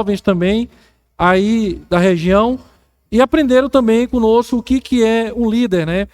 jovens também aí da região e aprenderam também conosco o que é um líder, né?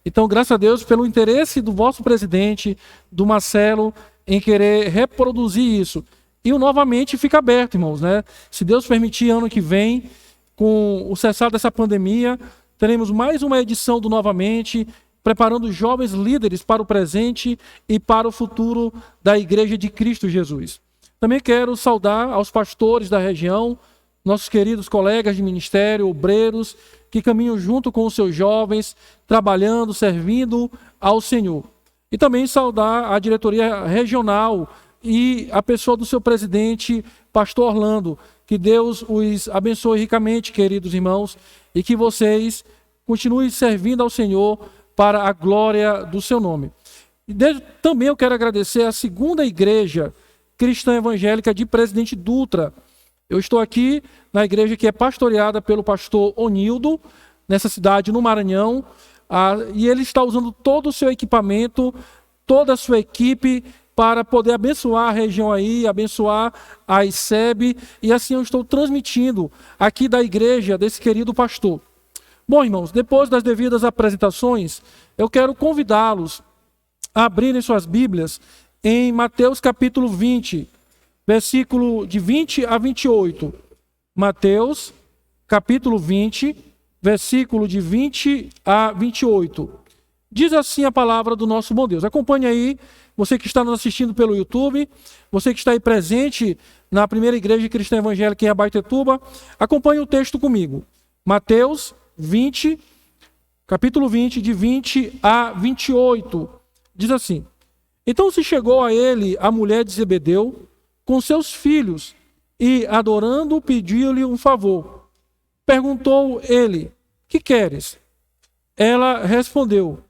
Então, graças a Deus pelo interesse do vosso presidente, do Marcelo, em querer reproduzir isso. E novamente fica aberto, irmãos, né? Se Deus permitir, ano que vem, com o cessar dessa pandemia, teremos mais uma edição do Novamente, preparando jovens líderes para o presente e para o futuro da Igreja de Cristo Jesus. Também quero saudar aos pastores da região, nossos queridos colegas de ministério, obreiros, que caminham junto com os seus jovens, trabalhando, servindo ao Senhor. E também saudar a diretoria regional e a pessoa do seu presidente, pastor Orlando. Que Deus os abençoe ricamente, queridos irmãos, e que vocês continuem servindo ao Senhor para a glória do seu nome. E também eu quero agradecer a segunda igreja cristã evangélica de Presidente Dutra. Eu estou aqui na igreja que é pastoreada pelo pastor Onildo, nessa cidade, no Maranhão, e ele está usando todo o seu equipamento, toda a sua equipe, para poder abençoar a região aí, abençoar a ICEB, e assim eu estou transmitindo aqui da igreja desse querido pastor. Bom, irmãos, depois das devidas apresentações, eu quero convidá-los a abrirem suas Bíblias em Mateus capítulo 20, versículo de 20 a 28. Mateus capítulo 20, versículo de 20 a 28. Diz assim a palavra do nosso bom Deus. Acompanhe aí, você que está nos assistindo pelo YouTube, você que está aí presente na primeira igreja cristã evangélica em Abaetetuba, acompanhe o texto comigo. Mateus 20, capítulo 20, de 20 a 28. Diz assim: Então se chegou a ele a mulher de Zebedeu com seus filhos e, adorando, pediu-lhe um favor. Perguntou ele: Que queres? Ela respondeu: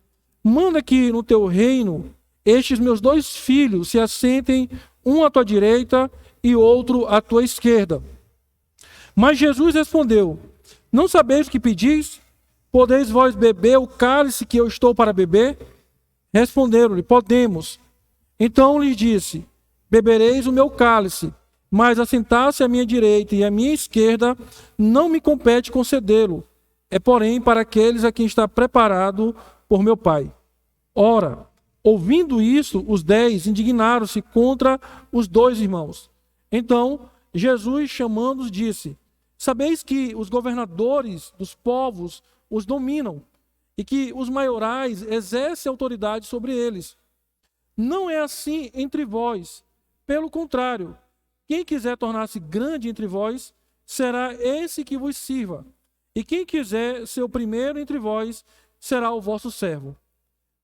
Manda que no teu reino estes meus 2 filhos se assentem, um à tua direita e outro à tua esquerda. Mas Jesus respondeu: Não sabeis o que pedis? Podeis vós beber o cálice que eu estou para beber? Responderam-lhe: Podemos. Então lhes disse: Bebereis o meu cálice, mas assentar-se à minha direita e à minha esquerda não me compete concedê-lo. É, porém, para aqueles a quem está preparado por meu Pai. Ora, ouvindo isso, os 10 indignaram-se contra os 2 irmãos. Então, Jesus, chamando-os, disse: Sabeis que os governadores dos povos os dominam, e que os maiorais exercem autoridade sobre eles. Não é assim entre vós. Pelo contrário, quem quiser tornar-se grande entre vós, será esse que vos sirva. E quem quiser ser o primeiro entre vós, será o vosso servo.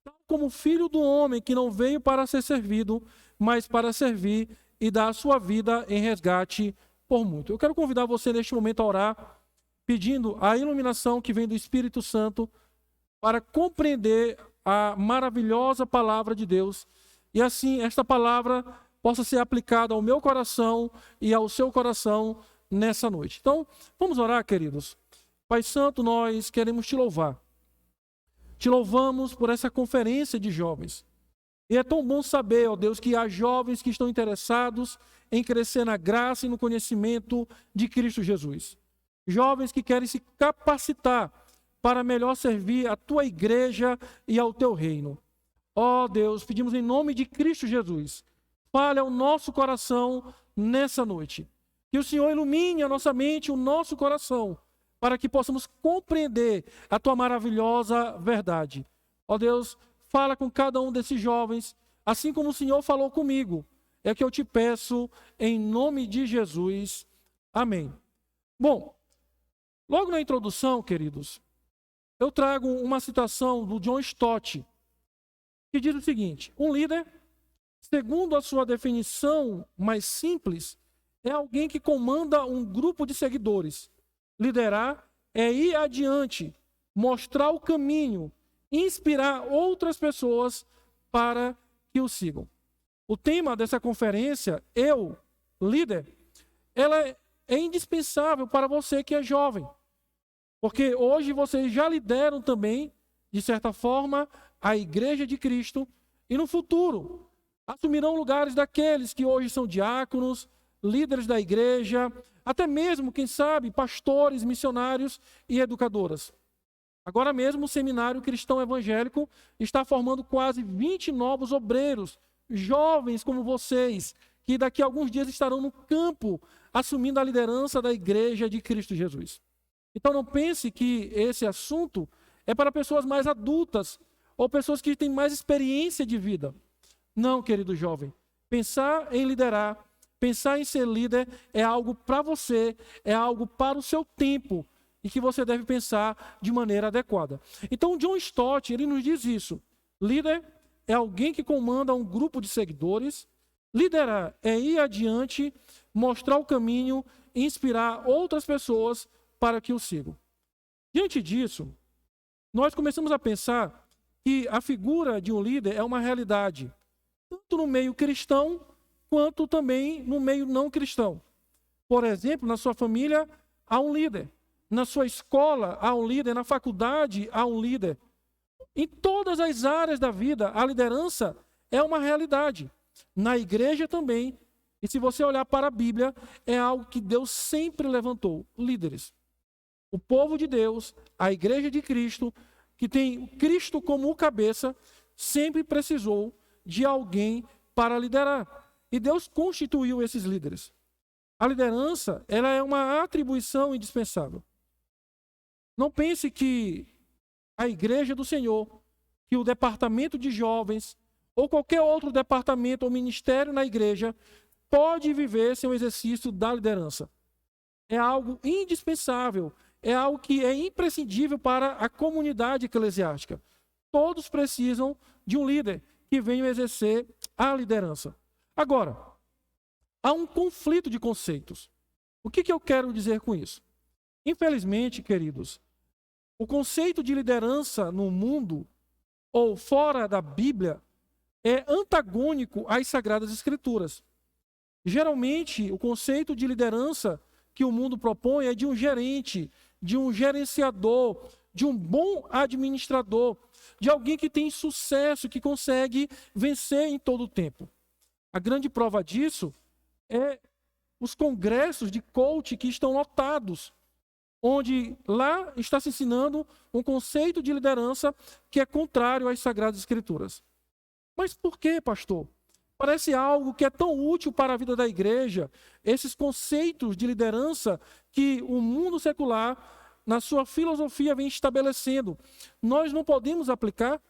Tal como o Filho do Homem, que não veio para ser servido, mas para servir e dar a sua vida em resgate por muito. Eu quero convidar você neste momento a orar, pedindo a iluminação que vem do Espírito Santo para compreender a maravilhosa palavra de Deus. E assim, esta palavra possa ser aplicada ao meu coração e ao seu coração nessa noite. Então, vamos orar, queridos. Pai Santo, nós queremos te louvar. Te louvamos por essa conferência de jovens. E é tão bom saber, ó Deus, que há jovens que estão interessados em crescer na graça e no conhecimento de Cristo Jesus. Jovens que querem se capacitar para melhor servir a tua igreja e ao teu reino. Ó Deus, pedimos em nome de Cristo Jesus, fale ao nosso coração nessa noite. Que o Senhor ilumine a nossa mente, o nosso coração, para que possamos compreender a tua maravilhosa verdade. Ó Deus, fala com cada um desses jovens, assim como o Senhor falou comigo. É o que eu te peço em nome de Jesus. Amém. Bom, logo na introdução, queridos, eu trago uma citação do John Stott, que diz o seguinte: um líder, segundo a sua definição mais simples, é alguém que comanda um grupo de seguidores. Liderar é ir adiante, mostrar o caminho, inspirar outras pessoas para que o sigam. O tema dessa conferência, Eu, Líder, ela é indispensável para você que é jovem. Porque hoje vocês já lideram também, de certa forma, a Igreja de Cristo, e no futuro assumirão lugares daqueles que hoje são diáconos, líderes da igreja, até mesmo, quem sabe, pastores, missionários e educadoras. Agora mesmo o Seminário Cristão Evangélico está formando quase 20 novos obreiros, jovens como vocês, que daqui a alguns dias estarão no campo assumindo a liderança da Igreja de Cristo Jesus. Então não pense que esse assunto é para pessoas mais adultas ou pessoas que têm mais experiência de vida. Não, querido jovem. Pensar em liderar, pensar em ser líder é algo para você, é algo para o seu tempo e que você deve pensar de maneira adequada. Então John Stott, ele nos diz isso. Líder é alguém que comanda um grupo de seguidores. Liderar é ir adiante, mostrar o caminho e inspirar outras pessoas para que o sigam. Diante disso, nós começamos a pensar que a figura de um líder é uma realidade, tanto no meio cristão, quanto também no meio não cristão. Por exemplo, na sua família há um líder, na sua escola há um líder, na faculdade há um líder. Em todas as áreas da vida, a liderança é uma realidade. Na igreja também, e se você olhar para a Bíblia, é algo que Deus sempre levantou, líderes. O povo de Deus, a igreja de Cristo, que tem Cristo como o cabeça, sempre precisou de alguém para liderar. E Deus constituiu esses líderes. A liderança, ela é uma atribuição indispensável. Não pense que a igreja do Senhor, que o departamento de jovens, ou qualquer outro departamento ou ministério na igreja, pode viver sem o exercício da liderança. É algo indispensável, é algo que é imprescindível para a comunidade eclesiástica. Todos precisam de um líder que venha exercer a liderança. Agora, há um conflito de conceitos. O que eu quero dizer com isso? Infelizmente, queridos, o conceito de liderança no mundo ou fora da Bíblia é antagônico às Sagradas Escrituras. Geralmente, o conceito de liderança que o mundo propõe é de um gerente, de um gerenciador, de um bom administrador, de alguém que tem sucesso, que consegue vencer em todo o tempo. A grande prova disso é os congressos de coach que estão lotados, onde lá está se ensinando um conceito de liderança que é contrário às Sagradas Escrituras. Mas por que, pastor? Parece algo que é tão útil para a vida da igreja, esses conceitos de liderança que o mundo secular, na sua filosofia, vem estabelecendo. Nós não podemos aplicar?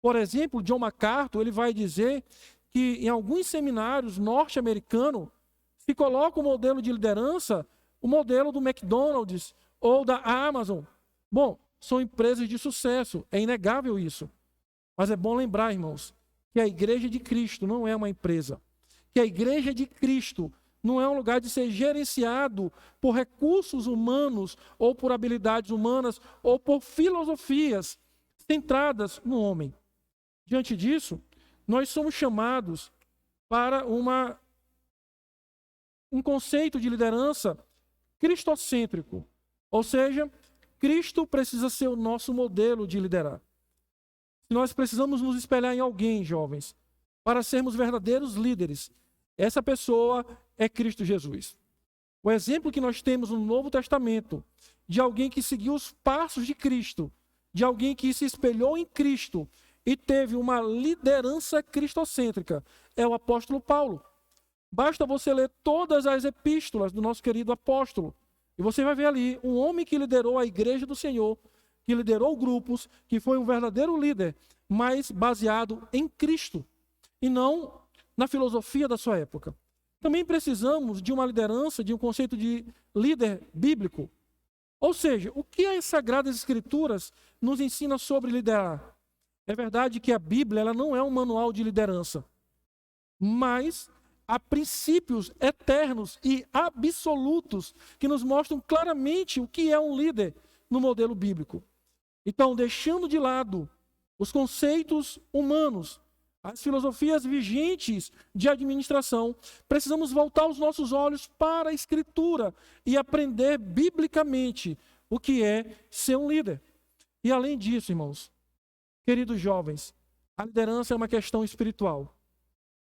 Por exemplo, John MacArthur, ele vai dizer que em alguns seminários norte-americanos se coloca o modelo de liderança, o modelo do McDonald's ou da Amazon. Bom, são empresas de sucesso, é inegável isso. Mas é bom lembrar, irmãos, que a igreja de Cristo não é uma empresa. Que a igreja de Cristo não é um lugar de ser gerenciado por recursos humanos, ou por habilidades humanas, ou por filosofias centradas no homem. Diante disso, nós somos chamados para um conceito de liderança cristocêntrico. Ou seja, Cristo precisa ser o nosso modelo de liderar. Nós precisamos nos espelhar em alguém, jovens, para sermos verdadeiros líderes. Essa pessoa é Cristo Jesus. O exemplo que nós temos no Novo Testamento de alguém que seguiu os passos de Cristo, de alguém que se espelhou em Cristo e teve uma liderança cristocêntrica, é o apóstolo Paulo. Basta você ler todas as epístolas do nosso querido apóstolo e você vai ver ali um homem que liderou a igreja do Senhor, que liderou grupos, que foi um verdadeiro líder, mas baseado em Cristo e não na filosofia da sua época. Também precisamos de uma liderança, de um conceito de líder bíblico. Ou seja, o que as Sagradas Escrituras nos ensinam sobre liderar? É verdade que a Bíblia ela não é um manual de liderança, mas há princípios eternos e absolutos que nos mostram claramente o que é um líder no modelo bíblico. Então, deixando de lado os conceitos humanos, as filosofias vigentes de administração, precisamos voltar os nossos olhos para a Escritura e aprender biblicamente o que é ser um líder. E além disso, irmãos, queridos jovens, a liderança é uma questão espiritual.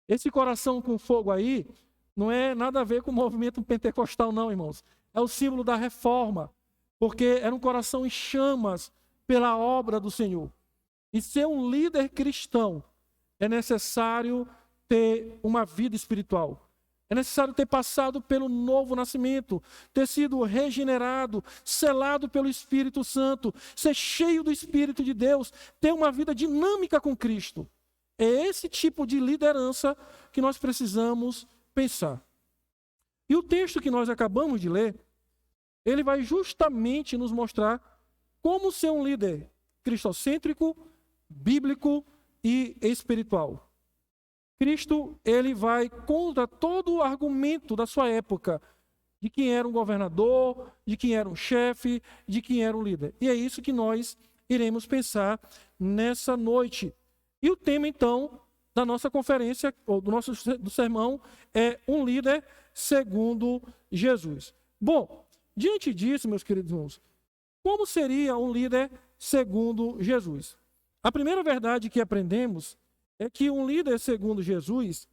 Esse coração com fogo aí Não é nada a ver com o movimento pentecostal, não, irmãos. É o símbolo da reforma, porque era um coração em chamas pela obra do Senhor. E ser um líder cristão é necessário ter uma vida espiritual. É necessário ter passado pelo novo nascimento, ter sido regenerado, selado pelo Espírito Santo, ser cheio do Espírito de Deus, ter uma vida dinâmica com Cristo. É esse tipo de liderança que nós precisamos pensar. E o texto que nós acabamos de ler, ele vai justamente nos mostrar como ser um líder cristocêntrico, bíblico e espiritual. Cristo, ele vai contra todo o argumento da sua época, de quem era um governador, de quem era um chefe, de quem era um líder. E é isso que nós iremos pensar nessa noite. E o tema, então, da nossa conferência, ou do sermão, é um líder segundo Jesus. Bom, diante disso, meus queridos irmãos, como seria um líder segundo Jesus? A primeira verdade que aprendemos é que um líder segundo Jesus,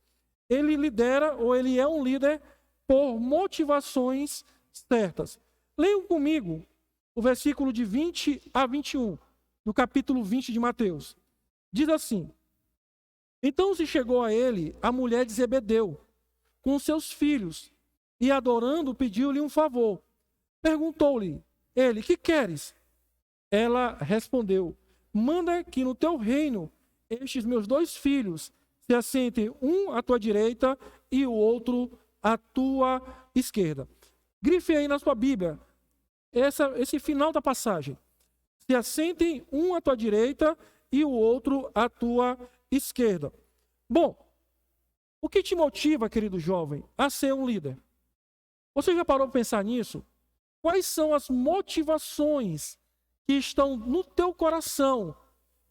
ele lidera ou ele é um líder por motivações certas. Leiam comigo o versículo de 20 a 21, do capítulo 20 de Mateus. Diz assim: Então se chegou a ele a mulher de Zebedeu, com seus filhos, e adorando pediu-lhe um favor. Perguntou-lhe ele: Que queres? Ela respondeu: Manda que no teu reino estes meus 2 filhos se assentem, um à tua direita e o outro à tua esquerda. Grife aí na sua Bíblia esse final da passagem. Se assentem, um à tua direita e o outro à tua esquerda. Bom, o que te motiva, querido jovem, a ser um líder? Você já parou para pensar nisso? Quais são as motivações que estão no teu coração,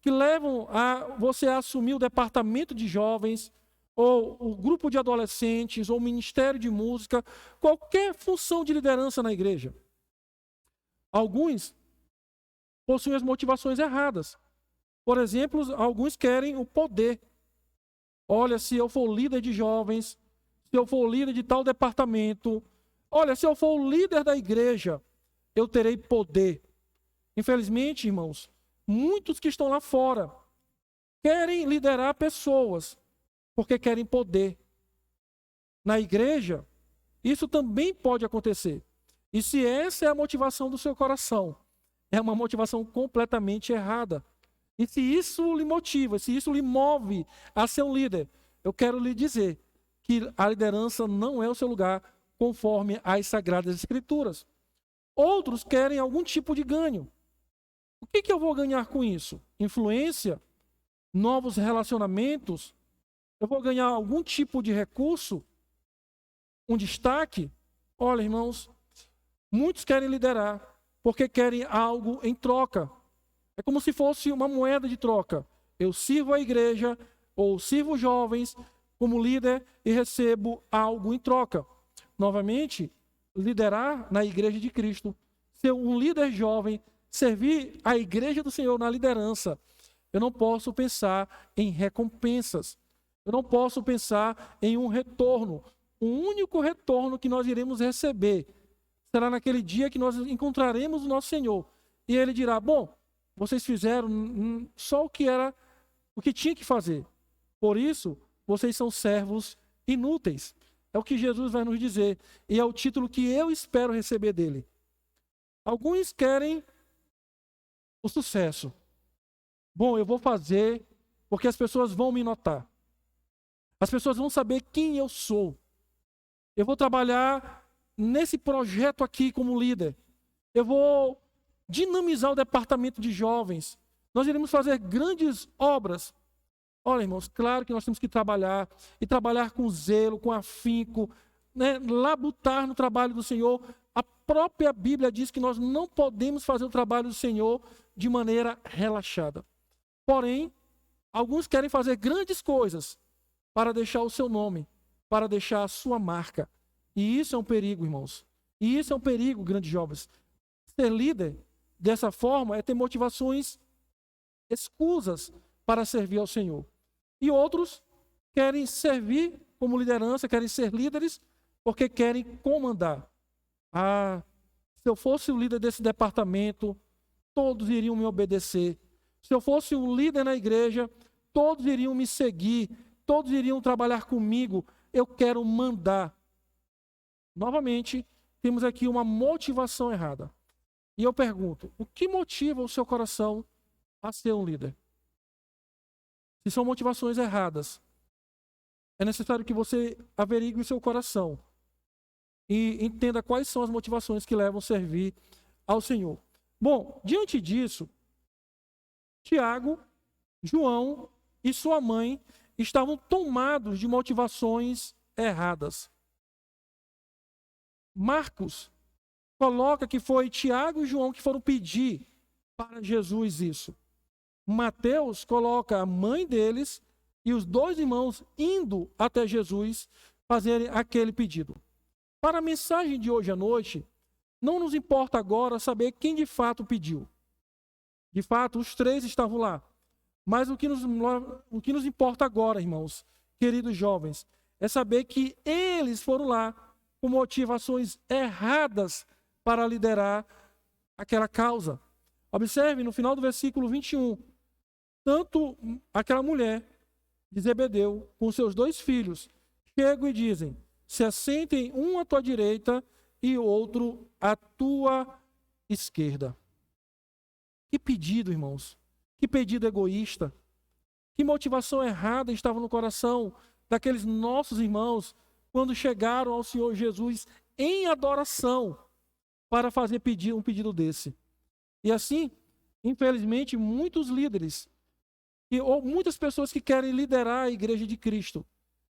que levam a você a assumir o departamento de jovens, ou o grupo de adolescentes, ou o ministério de música, qualquer função de liderança na igreja? Alguns possuem as motivações erradas. Por exemplo, alguns querem o poder. Olha, se eu for líder de jovens, se eu for líder de tal departamento, olha, se eu for o líder da igreja, eu terei poder. Infelizmente, irmãos, muitos que estão lá fora querem liderar pessoas porque querem poder. Na igreja, isso também pode acontecer. E se essa é a motivação do seu coração, é uma motivação completamente errada. E se isso lhe motiva, se isso lhe move a ser um líder, eu quero lhe dizer que a liderança não é o seu lugar conforme as Sagradas Escrituras. Outros querem algum tipo de ganho. O que eu vou ganhar com isso? Influência? Novos relacionamentos? Eu vou ganhar algum tipo de recurso? Um destaque? Olha, irmãos, muitos querem liderar porque querem algo em troca. É como se fosse uma moeda de troca. Eu sirvo a igreja ou sirvo jovens como líder e recebo algo em troca. Novamente, liderar na igreja de Cristo, ser um líder jovem, servir a igreja do Senhor na liderança, eu não posso pensar em recompensas. Eu não posso pensar em um retorno. O único retorno que nós iremos receber será naquele dia que nós encontraremos o nosso Senhor. E Ele dirá: bom, vocês fizeram só o que tinha que fazer. Por isso, vocês são servos inúteis. É o que Jesus vai nos dizer. E é o título que eu espero receber dele. Alguns querem o sucesso. Bom, eu vou fazer porque as pessoas vão me notar. As pessoas vão saber quem eu sou. Eu vou trabalhar nesse projeto aqui como líder. Eu vou dinamizar o departamento de jovens. Nós iremos fazer grandes obras. Olha, irmãos, claro que nós temos que trabalhar, e trabalhar com zelo, com afinco, né? Labutar no trabalho do Senhor. A própria Bíblia diz que nós não podemos fazer o trabalho do Senhor de maneira relaxada. Porém, alguns querem fazer grandes coisas para deixar o seu nome, para deixar a sua marca. E isso é um perigo, irmãos. E isso é um perigo, grandes jovens. Ser líder dessa forma é ter motivações escusas para servir ao Senhor. E outros querem servir como liderança, querem ser líderes porque querem comandar. Se eu fosse o líder desse departamento, todos iriam me obedecer. Se eu fosse um líder na igreja, todos iriam me seguir, todos iriam trabalhar comigo. Eu quero mandar. Novamente, temos aqui uma motivação errada. E eu pergunto, o que motiva o seu coração a ser um líder? Se são motivações erradas, é necessário que você averigue o seu coração e entenda quais são as motivações que levam a servir ao Senhor. Bom, diante disso, Tiago, João e sua mãe estavam tomados de motivações erradas. Marcos coloca que foi Tiago e João que foram pedir para Jesus isso. Mateus coloca a mãe deles e os dois irmãos indo até Jesus fazerem aquele pedido. Para a mensagem de hoje à noite, não nos importa agora saber quem de fato pediu. De fato, os três estavam lá. Mas o que nos importa agora, irmãos, queridos jovens, é saber que eles foram lá com motivações erradas para liderar aquela causa. Observe no final do versículo 21. Tanto aquela mulher de Zebedeu com seus dois filhos chegam e dizem: se assentem um à tua direita e outro à tua esquerda. Que pedido, irmãos. Que pedido egoísta. Que motivação errada estava no coração daqueles nossos irmãos quando chegaram ao Senhor Jesus em adoração para fazer um pedido desse. E assim, infelizmente, muitos líderes ou muitas pessoas que querem liderar a igreja de Cristo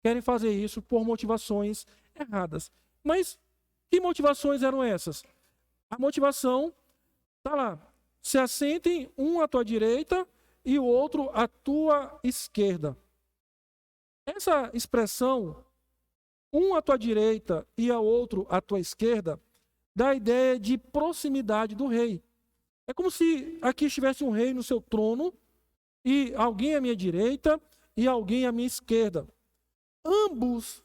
querem fazer isso por motivações erradas. Mas que motivações eram essas? A motivação está lá. Se assentem um à tua direita e o outro à tua esquerda. Essa expressão, um à tua direita e o outro à tua esquerda, dá a ideia de proximidade do rei. É como se aqui estivesse um rei no seu trono e alguém à minha direita e alguém à minha esquerda. Ambos,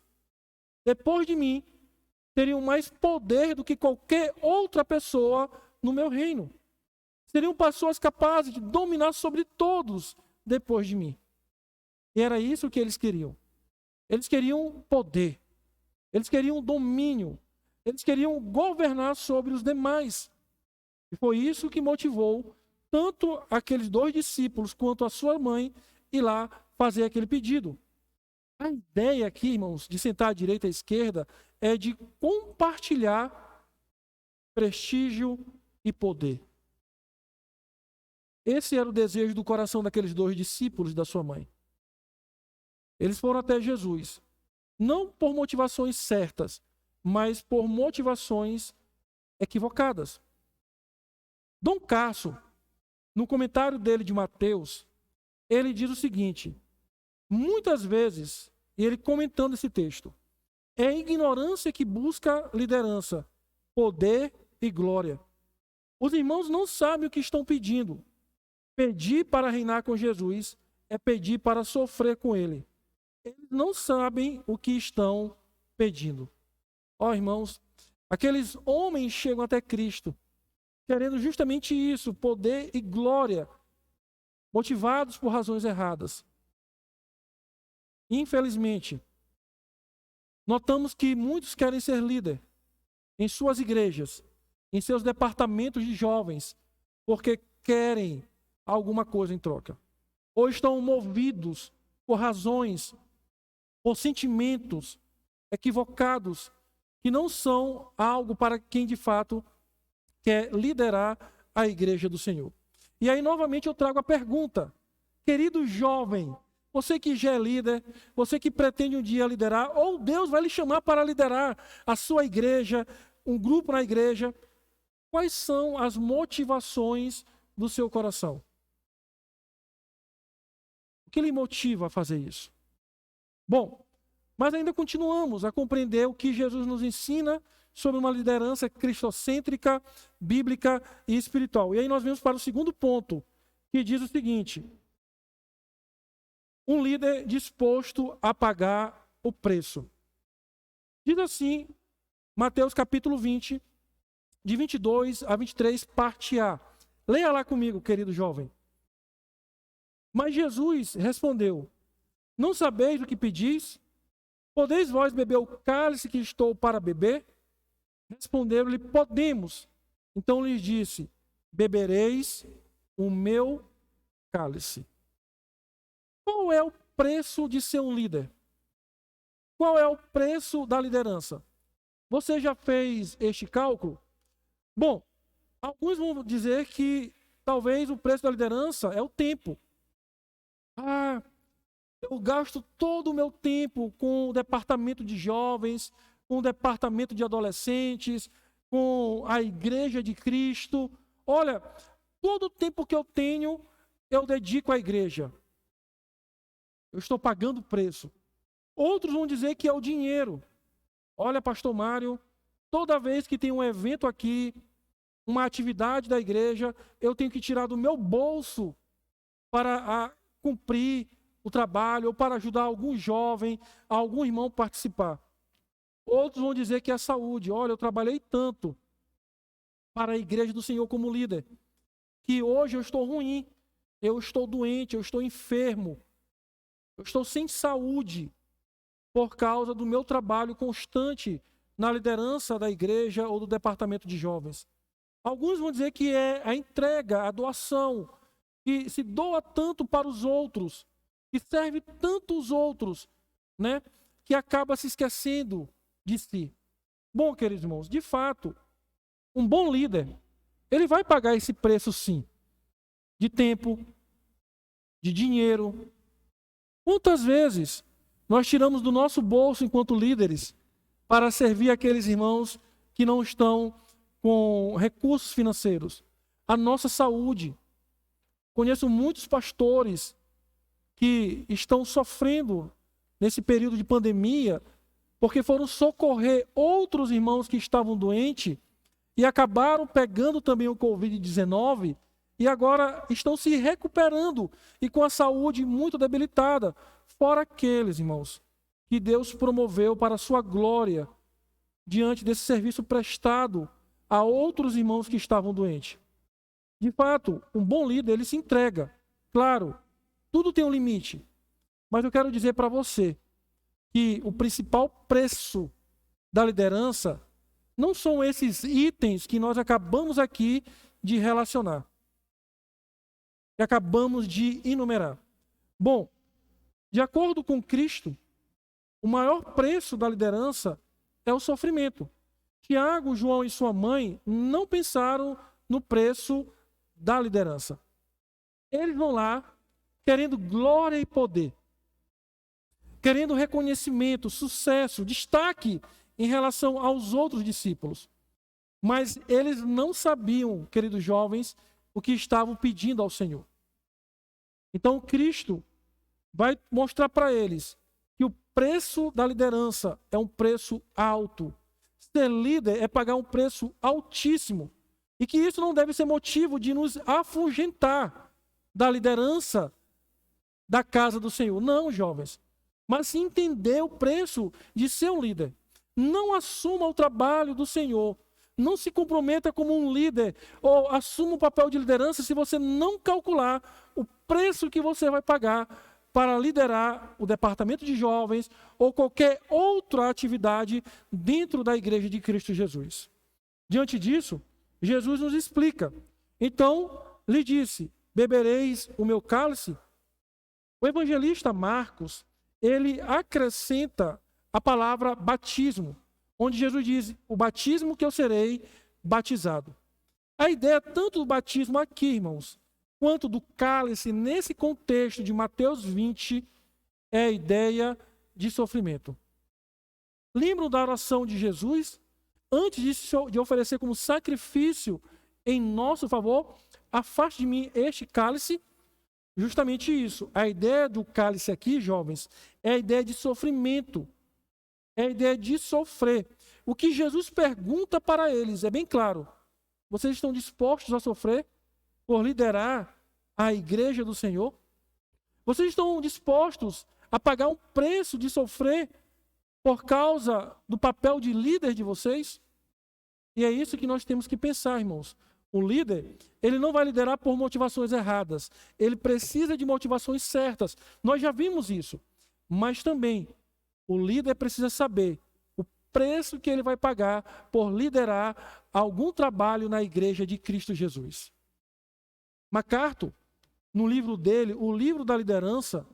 depois de mim, teriam mais poder do que qualquer outra pessoa no meu reino. Seriam pessoas capazes de dominar sobre todos depois de mim. E era isso que eles queriam. Eles queriam poder. Eles queriam domínio. Eles queriam governar sobre os demais. E foi isso que motivou tanto aqueles dois discípulos quanto a sua mãe ir lá fazer aquele pedido. A ideia aqui, irmãos, de sentar à direita e à esquerda é de compartilhar prestígio e poder. Esse era o desejo do coração daqueles dois discípulos da sua mãe. Eles foram até Jesus, não por motivações certas, mas por motivações equivocadas. Dom Casso, no comentário dele de Mateus, ele diz o seguinte: muitas vezes, e ele comentando esse texto, é a ignorância que busca liderança, poder e glória. Os irmãos não sabem o que estão pedindo. Pedir para reinar com Jesus é pedir para sofrer com ele. Eles não sabem o que estão pedindo. Ó, irmãos, aqueles homens chegam até Cristo querendo justamente isso, poder e glória, motivados por razões erradas. Infelizmente, notamos que muitos querem ser líder em suas igrejas, em seus departamentos de jovens, porque querem alguma coisa em troca. Ou estão movidos por razões, por sentimentos equivocados, que não são algo para quem de fato quer liderar a igreja do Senhor. E aí, novamente, eu trago a pergunta. Querido jovem, você que já é líder, você que pretende um dia liderar, ou Deus vai lhe chamar para liderar a sua igreja, um grupo na igreja, quais são as motivações do seu coração? O que lhe motiva a fazer isso? Bom, mas ainda continuamos a compreender o que Jesus nos ensina sobre uma liderança cristocêntrica, bíblica e espiritual. E aí nós vamos para o segundo ponto, que diz o seguinte: um líder disposto a pagar o preço. Diz assim, Mateus capítulo 20, de 22 a 23, parte A. Leia lá comigo, querido jovem. Mas Jesus respondeu: não sabeis o que pedis? Podeis vós beber o cálice que estou para beber? Responderam-lhe: podemos. Então lhes disse: bebereis o meu cálice. Qual é o preço de ser um líder? Qual é o preço da liderança? Você já fez este cálculo? Bom, alguns vão dizer que talvez o preço da liderança é o tempo. Eu gasto todo o meu tempo com o departamento de jovens, com o departamento de adolescentes, com a igreja de Cristo. Olha, todo o tempo que eu tenho, eu dedico à igreja. Eu estou pagando preço. Outros vão dizer que é o dinheiro. Olha, pastor Mário, toda vez que tem um evento aqui, uma atividade da igreja, eu tenho que tirar do meu bolso para cumprir o trabalho ou para ajudar algum jovem, algum irmão a participar. Outros vão dizer que é saúde. Olha, eu trabalhei tanto para a igreja do Senhor como líder, que hoje eu estou ruim, eu estou doente, eu estou enfermo, eu estou sem saúde por causa do meu trabalho constante na liderança da igreja ou do departamento de jovens. Alguns vão dizer que é a entrega, a doação, que se doa tanto para os outros, que serve tanto os outros, né, que acaba se esquecendo de si. Bom, queridos irmãos, de fato, um bom líder, ele vai pagar esse preço sim, de tempo, de dinheiro. Quantas vezes nós tiramos do nosso bolso enquanto líderes para servir aqueles irmãos que não estão com recursos financeiros? A nossa saúde. Conheço muitos pastores que estão sofrendo nesse período de pandemia porque foram socorrer outros irmãos que estavam doentes e acabaram pegando também o Covid-19 e agora estão se recuperando e com a saúde muito debilitada. Fora aqueles, irmãos, que Deus promoveu para a sua glória diante desse serviço prestado a outros irmãos que estavam doentes. De fato, um bom líder, ele se entrega. Claro, tudo tem um limite. Mas eu quero dizer para você que o principal preço da liderança não são esses itens que nós acabamos aqui de relacionar. Que acabamos de enumerar. Bom, de acordo com Cristo, o maior preço da liderança é o sofrimento. Tiago, João e sua mãe não pensaram no preço da liderança. Eles vão lá querendo glória e poder, querendo reconhecimento, sucesso, destaque em relação aos outros discípulos. Mas eles não sabiam, queridos jovens, o que estavam pedindo ao Senhor. Então Cristo vai mostrar para eles que o preço da liderança é um preço alto. Ser líder é pagar um preço altíssimo. E que isso não deve ser motivo de nos afugentar da liderança da casa do Senhor. Não, jovens. Mas se entender o preço de ser um líder. Não assuma o trabalho do Senhor. Não se comprometa como um líder ou assuma o papel de liderança se você não calcular o preço que você vai pagar para liderar o departamento de jovens ou qualquer outra atividade dentro da igreja de Cristo Jesus. Diante disso, Jesus nos explica. Então, lhe disse: bebereis o meu cálice? O evangelista Marcos, ele acrescenta a palavra batismo, onde Jesus diz: o batismo que eu serei batizado. A ideia tanto do batismo aqui, irmãos, quanto do cálice, nesse contexto de Mateus 20, é a ideia de sofrimento. Lembram da oração de Jesus? Antes de oferecer como sacrifício em nosso favor, afaste de mim este cálice. Justamente isso. A ideia do cálice aqui, jovens, é a ideia de sofrimento. É a ideia de sofrer. O que Jesus pergunta para eles é bem claro. Vocês estão dispostos a sofrer por liderar a igreja do Senhor? Vocês estão dispostos a pagar um preço de sofrer por causa do papel de líder de vocês? E é isso que nós temos que pensar, irmãos. O líder, ele não vai liderar por motivações erradas. Ele precisa de motivações certas. Nós já vimos isso. Mas também, o líder precisa saber o preço que ele vai pagar por liderar algum trabalho na igreja de Cristo Jesus. MacArthur, no livro dele, o livro da liderança,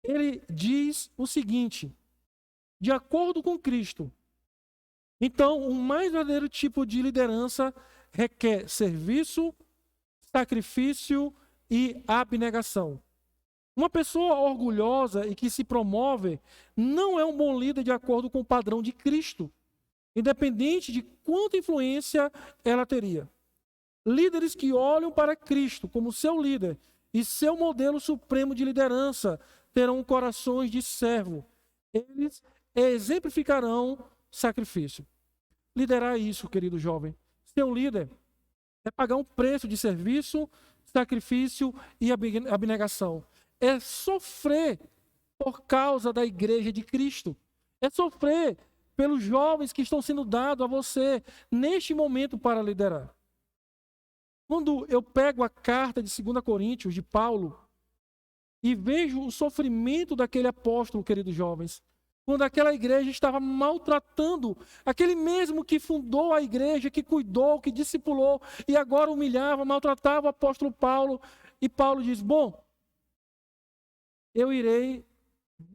ele diz o seguinte: de acordo com Cristo, então, o mais verdadeiro tipo de liderança requer serviço, sacrifício e abnegação. Uma pessoa orgulhosa e que se promove não é um bom líder de acordo com o padrão de Cristo, independente de quanta influência ela teria. Líderes que olham para Cristo como seu líder e seu modelo supremo de liderança terão corações de servo. Eles exemplificarão sacrifício. Liderar é isso, querido jovem. Ser um líder é pagar um preço de serviço, sacrifício e abnegação. É sofrer por causa da igreja de Cristo. É sofrer pelos jovens que estão sendo dados a você neste momento para liderar. Quando eu pego a carta de 2 Coríntios, de Paulo, e vejo o sofrimento daquele apóstolo, queridos jovens, quando aquela igreja estava maltratando aquele mesmo que fundou a igreja, que cuidou, que discipulou, e agora humilhava, maltratava o apóstolo Paulo. E Paulo diz: bom, eu irei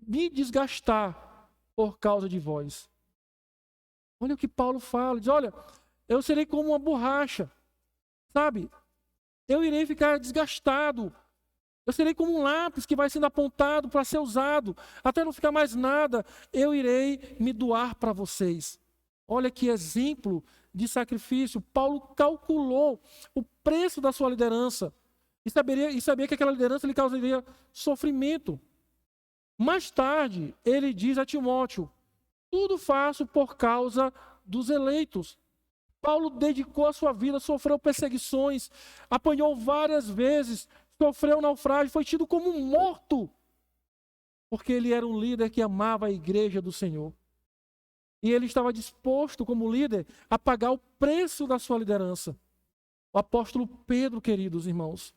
me desgastar por causa de vós. Olha o que Paulo fala, diz: olha, eu serei como uma borracha, sabe? Eu irei ficar desgastado. Eu serei como um lápis que vai sendo apontado para ser usado, até não ficar mais nada. Eu irei me doar para vocês. Olha que exemplo de sacrifício. Paulo calculou o preço da sua liderança e sabia que aquela liderança lhe causaria sofrimento. Mais tarde, ele diz a Timóteo: tudo faço por causa dos eleitos. Paulo dedicou a sua vida, sofreu perseguições, apanhou várias vezes, sofreu naufrágio, foi tido como um morto, porque ele era um líder que amava a igreja do Senhor. E ele estava disposto, como líder, a pagar o preço da sua liderança. O apóstolo Pedro, queridos irmãos,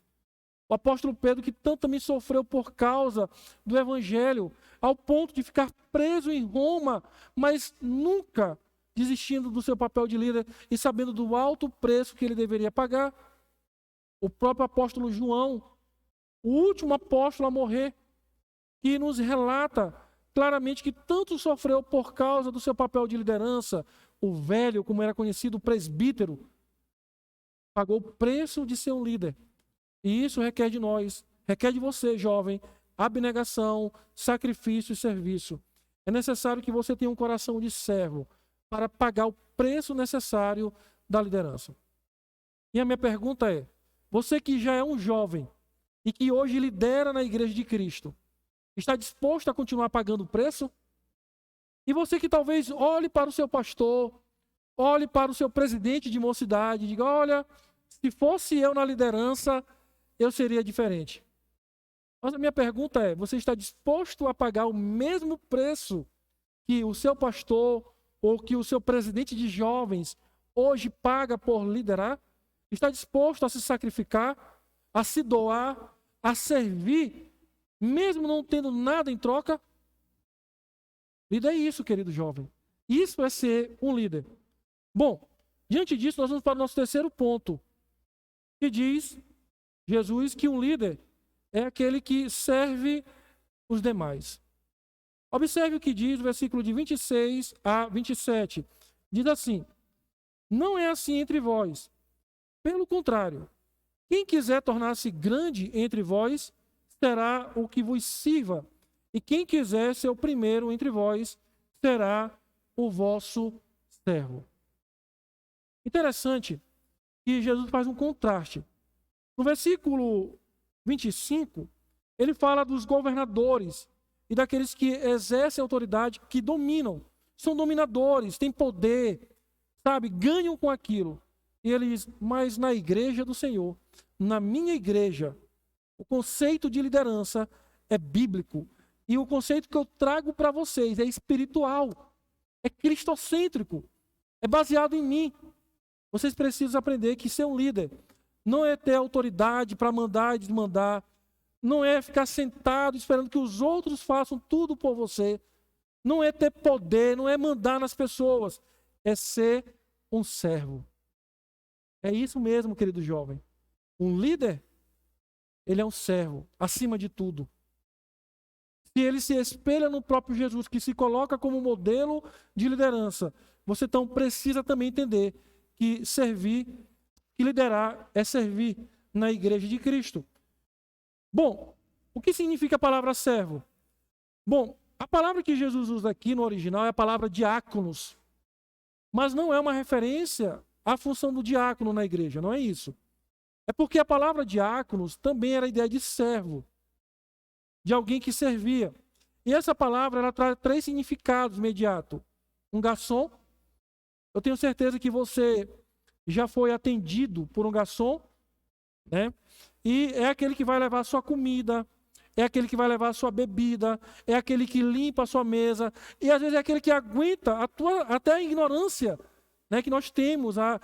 o apóstolo Pedro que tanto também sofreu por causa do evangelho, ao ponto de ficar preso em Roma, mas nunca desistindo do seu papel de líder e sabendo do alto preço que ele deveria pagar. O próprio apóstolo João, o último apóstolo a morrer, que nos relata claramente que tanto sofreu por causa do seu papel de liderança, o velho, como era conhecido, o presbítero, pagou o preço de ser um líder. E isso requer de nós, requer de você, jovem, abnegação, sacrifício e serviço. É necessário que você tenha um coração de servo para pagar o preço necessário da liderança. E a minha pergunta é: você que já é um jovem e que hoje lidera na igreja de Cristo, está disposto a continuar pagando o preço? E você que talvez olhe para o seu pastor, olhe para o seu presidente de mocidade e diga: olha, se fosse eu na liderança, eu seria diferente. Mas a minha pergunta é: você está disposto a pagar o mesmo preço que o seu pastor ou que o seu presidente de jovens hoje paga por liderar? Está disposto a se sacrificar, a se doar, a servir, mesmo não tendo nada em troca? Líder é isso, querido jovem. Isso é ser um líder. Bom, diante disso, nós vamos para o nosso terceiro ponto, que diz Jesus que um líder é aquele que serve os demais. Observe o que diz o versículo de 26 a 27. Diz assim: não é assim entre vós. Pelo contrário, quem quiser tornar-se grande entre vós, será o que vos sirva. E quem quiser ser o primeiro entre vós, será o vosso servo. Interessante que Jesus faz um contraste. No versículo 25, ele fala dos governadores e daqueles que exercem autoridade, que dominam. São dominadores, têm poder, sabe, ganham com aquilo. E ele diz: mas na igreja do Senhor, na minha igreja, o conceito de liderança é bíblico. E o conceito que eu trago para vocês é espiritual. É cristocêntrico. É baseado em mim. Vocês precisam aprender que ser um líder não é ter autoridade para mandar e desmandar. Não é ficar sentado esperando que os outros façam tudo por você. Não é ter poder, não é mandar nas pessoas. É ser um servo. É isso mesmo, querido jovem. Um líder, ele é um servo, acima de tudo. Se ele se espelha no próprio Jesus, que se coloca como modelo de liderança, você então precisa também entender que servir, que liderar é servir na igreja de Cristo. Bom, o que significa a palavra servo? Bom, a palavra que Jesus usa aqui no original é a palavra diáconos, mas não é uma referência à função do diácono na igreja, não é isso. É porque a palavra diáconos também era a ideia de servo, de alguém que servia. E essa palavra ela traz 3 significados imediatos. Um garçom, eu tenho certeza que você já foi atendido por um garçom, né? E é aquele que vai levar a sua comida, é aquele que vai levar a sua bebida, é aquele que limpa a sua mesa, e às vezes é aquele que aguenta até a ignorância, né, que nós temos, a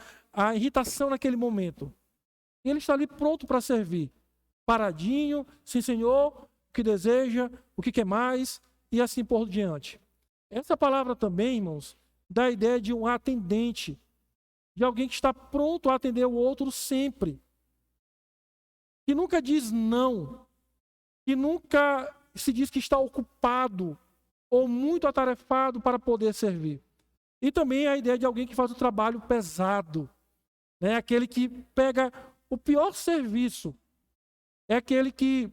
irritação naquele momento. E ele está ali pronto para servir, paradinho, sim senhor, o que deseja, o que quer mais, e assim por diante. Essa palavra também, irmãos, dá a ideia de um atendente, de alguém que está pronto a atender o outro sempre, que nunca diz não, que nunca se diz que está ocupado ou muito atarefado para poder servir. E também a ideia de alguém que faz o trabalho pesado, né? Aquele que pega o pior serviço, é aquele que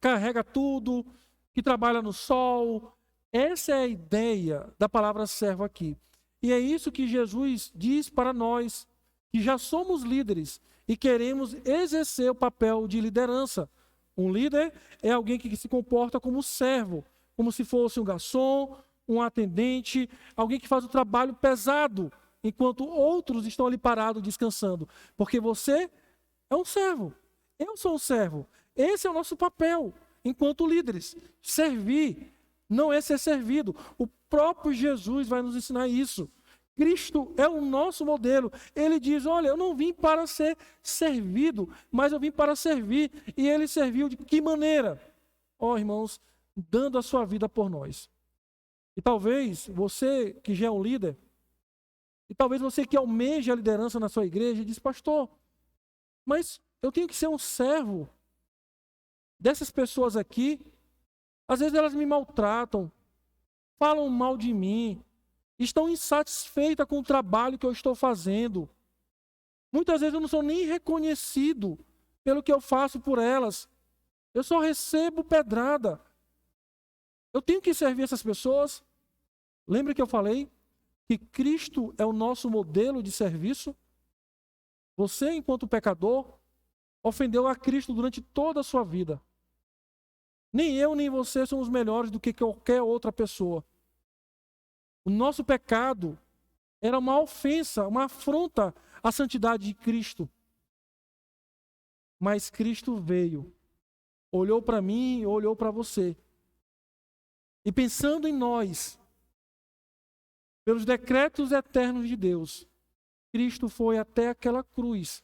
carrega tudo, que trabalha no sol. Essa é a ideia da palavra servo aqui. E é isso que Jesus diz para nós, que já somos líderes e queremos exercer o papel de liderança. Um líder é alguém que se comporta como servo, como se fosse um garçom, um atendente, alguém que faz o trabalho pesado, enquanto outros estão ali parados, descansando. Porque você é um servo, eu sou um servo. Esse é o nosso papel, enquanto líderes. Servir não é ser servido. O próprio Jesus vai nos ensinar isso. Cristo é o nosso modelo. Ele diz, olha, eu não vim para ser servido, mas eu vim para servir. E ele serviu de que maneira? Ó, irmãos, dando a sua vida por nós. E talvez você que já é um líder, e talvez você que almeja a liderança na sua igreja, diz, pastor, mas eu tenho que ser um servo dessas pessoas aqui. Às vezes elas me maltratam, falam mal de mim, estão insatisfeitas com o trabalho que eu estou fazendo. Muitas vezes eu não sou nem reconhecido pelo que eu faço por elas. Eu só recebo pedrada. Eu tenho que servir essas pessoas. Lembra que eu falei que Cristo é o nosso modelo de serviço? Você, enquanto pecador, ofendeu a Cristo durante toda a sua vida. Nem eu, nem você somos melhores do que qualquer outra pessoa. O nosso pecado era uma ofensa, uma afronta à santidade de Cristo. Mas Cristo veio, olhou para mim e olhou para você. E pensando em nós, pelos decretos eternos de Deus, Cristo foi até aquela cruz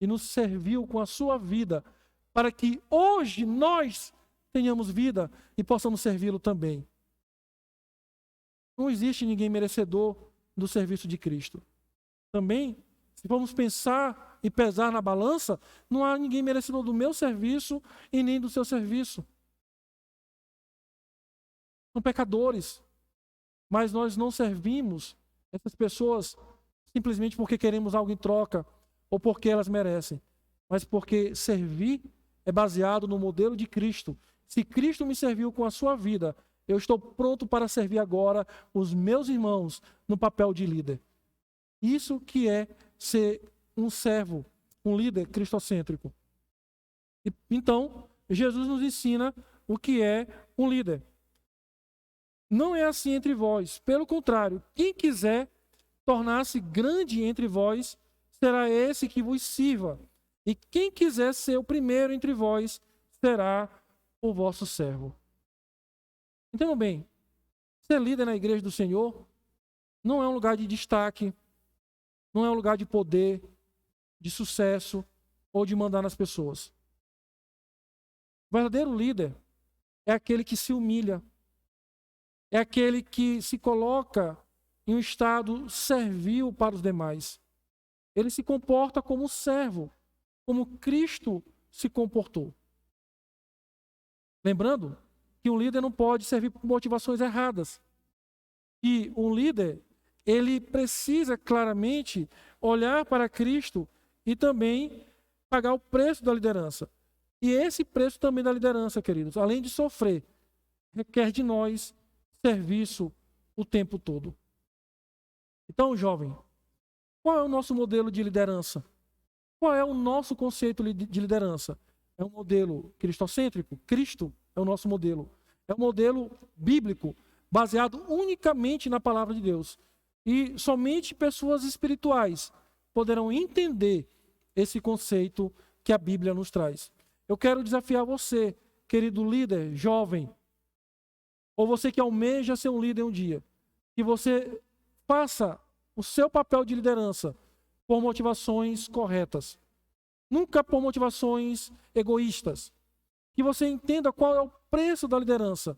e nos serviu com a sua vida, para que hoje nós tenhamos vida e possamos servi-lo também. Não existe ninguém merecedor do serviço de Cristo. Também, se formos pensar e pesar na balança, não há ninguém merecedor do meu serviço e nem do seu serviço. São pecadores, mas nós não servimos essas pessoas simplesmente porque queremos algo em troca ou porque elas merecem, mas porque servir é baseado no modelo de Cristo. Se Cristo me serviu com a sua vida, eu estou pronto para servir agora os meus irmãos no papel de líder. Isso que é ser um servo, um líder cristocêntrico. E, então, Jesus nos ensina o que é um líder. Não é assim entre vós. Pelo contrário, quem quiser tornar-se grande entre vós, será esse que vos sirva. E quem quiser ser o primeiro entre vós, será o vosso servo. Entendam bem, ser líder na igreja do Senhor não é um lugar de destaque, não é um lugar de poder, de sucesso ou de mandar nas pessoas. O verdadeiro líder é aquele que se humilha, é aquele que se coloca em um estado servil para os demais. Ele se comporta como servo, como Cristo se comportou. Lembrando que um líder não pode servir por motivações erradas. E um líder, ele precisa claramente olhar para Cristo e também pagar o preço da liderança. E esse preço também da liderança, queridos, além de sofrer, requer de nós serviço o tempo todo. Então, jovem, qual é o nosso modelo de liderança? Qual é o nosso conceito de liderança? É um modelo cristocêntrico? Cristo é o nosso modelo. É um modelo bíblico, baseado unicamente na palavra de Deus. E somente pessoas espirituais poderão entender esse conceito que a Bíblia nos traz. Eu quero desafiar você, querido líder, jovem, ou você que almeja ser um líder um dia, que você faça o seu papel de liderança por motivações corretas. Nunca por motivações egoístas. Que você entenda qual é o preço da liderança,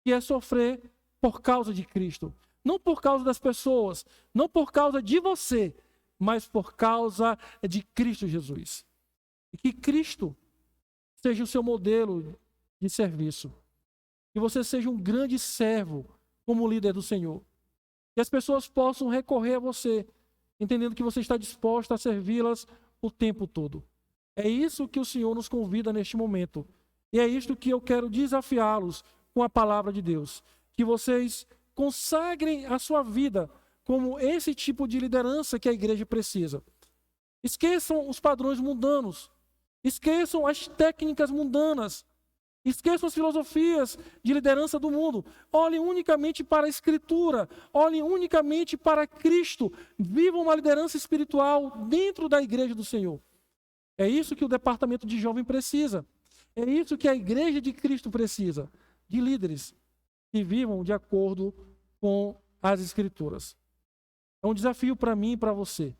que é sofrer por causa de Cristo. Não por causa das pessoas, não por causa de você, mas por causa de Cristo Jesus. E que Cristo seja o seu modelo de serviço. Que você seja um grande servo como líder do Senhor. Que as pessoas possam recorrer a você, entendendo que você está disposto a servi-las o tempo todo. É isso que o Senhor nos convida neste momento. E é isto que eu quero desafiá-los com a palavra de Deus. Que vocês consagrem a sua vida como esse tipo de liderança que a igreja precisa. Esqueçam os padrões mundanos. Esqueçam as técnicas mundanas. Esqueçam as filosofias de liderança do mundo. Olhem unicamente para a Escritura. Olhem unicamente para Cristo. Vivam uma liderança espiritual dentro da igreja do Senhor. É isso que o departamento de jovem precisa. É isso que a igreja de Cristo precisa. De líderes que vivam de acordo com as Escrituras. É um desafio para mim e para você.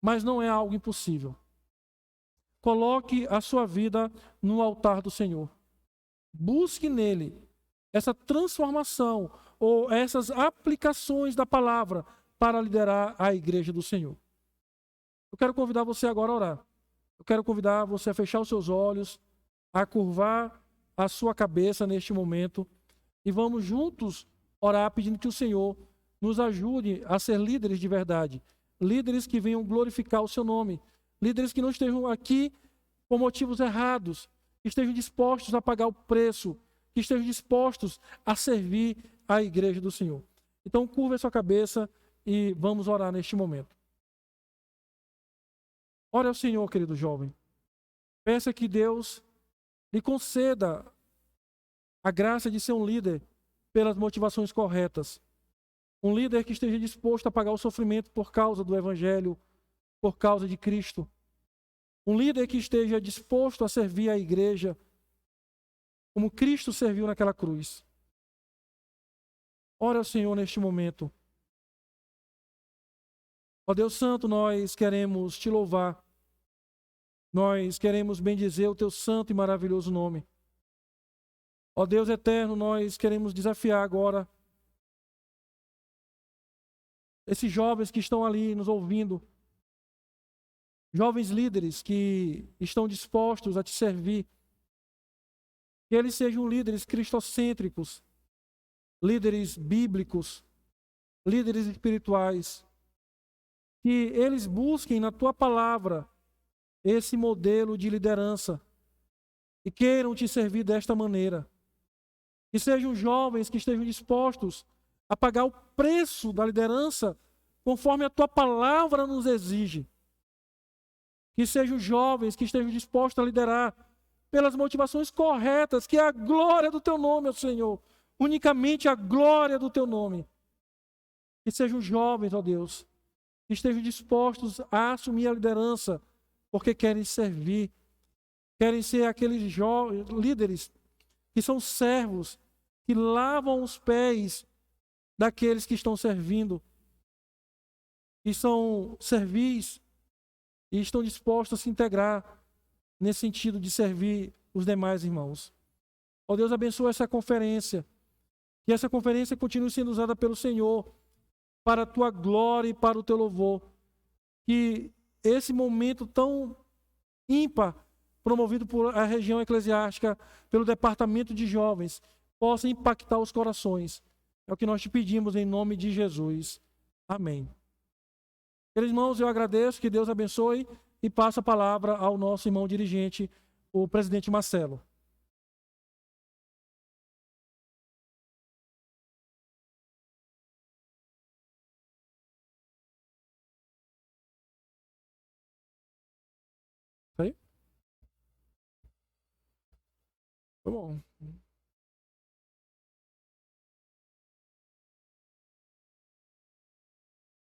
Mas não é algo impossível. Coloque a sua vida no altar do Senhor. Busque nele essa transformação ou essas aplicações da palavra para liderar a igreja do Senhor. Eu quero convidar você agora a orar. Eu quero convidar você a fechar os seus olhos, a curvar a sua cabeça neste momento e vamos juntos orar pedindo que o Senhor nos ajude a ser líderes de verdade. Líderes que venham glorificar o seu nome. Líderes que não estejam aqui por motivos errados, que estejam dispostos a pagar o preço, que estejam dispostos a servir a igreja do Senhor. Então, curva a sua cabeça e vamos orar neste momento. Ore ao Senhor, querido jovem. Peça que Deus lhe conceda a graça de ser um líder pelas motivações corretas. Um líder que esteja disposto a pagar o sofrimento por causa do Evangelho, por causa de Cristo. Um líder que esteja disposto a servir a igreja como Cristo serviu naquela cruz. Ora ao Senhor neste momento. Ó Deus Santo, nós queremos te louvar. Nós queremos bendizer o teu santo e maravilhoso nome. Ó Deus eterno, nós queremos desafiar agora esses jovens que estão ali nos ouvindo. Jovens líderes que estão dispostos a te servir. Que eles sejam líderes cristocêntricos, líderes bíblicos, líderes espirituais. Que eles busquem na tua palavra esse modelo de liderança e queiram te servir desta maneira. Que sejam jovens que estejam dispostos a pagar o preço da liderança conforme a tua palavra nos exige. Que sejam jovens que estejam dispostos a liderar pelas motivações corretas, que é a glória do teu nome, ó Senhor. Unicamente a glória do teu nome. Que sejam jovens, ó Deus, que estejam dispostos a assumir a liderança, porque querem servir. Querem ser aqueles líderes que são servos, que lavam os pés daqueles que estão servindo, que são servis e estão dispostos a se integrar nesse sentido de servir os demais irmãos. Ó Deus, abençoa essa conferência, que essa conferência continue sendo usada pelo Senhor para a tua glória e para o teu louvor. Que esse momento tão ímpar, promovido por a região eclesiástica, pelo departamento de jovens, possa impactar os corações. É o que nós te pedimos em nome de Jesus. Amém. Queridos irmãos, eu agradeço, que Deus abençoe e passo a palavra ao nosso irmão dirigente, o presidente Marcelo. Foi? Foi bom.